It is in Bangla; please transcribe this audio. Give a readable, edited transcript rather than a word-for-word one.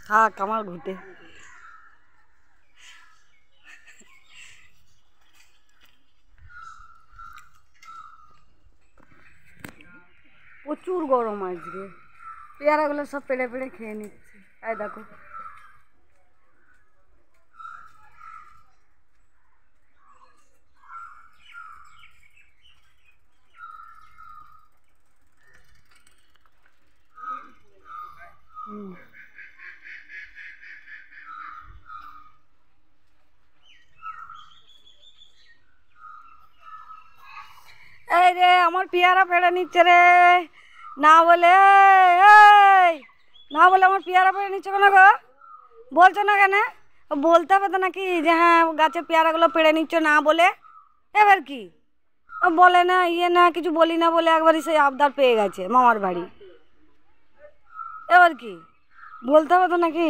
থাক আমার ঘুটে। প্রচুর গরম আজকে, পেয়ারাগুলো সব পেড়ে পেড়ে খেয়ে নিচ্ছে। এই দেখো এই রে আমার পেয়ারা পেড়ে নিচ্ছে রে, না বলে এই না বলে আমার পেয়ারা পেড়ে নিচ্ছে কেন গো? বলছো না কেন? বলতে হবে তো নাকি যে হ্যাঁ গাছের পেয়ারাগুলো পেড়ে নিচ্ছ না বলে। এবার কি বলে না ইয়ে না কিছু বলি না বলে একবারই সেই আবদার পেয়ে গেছে মামার বাড়ি। এবার কি বলতে হবে তো নাকি?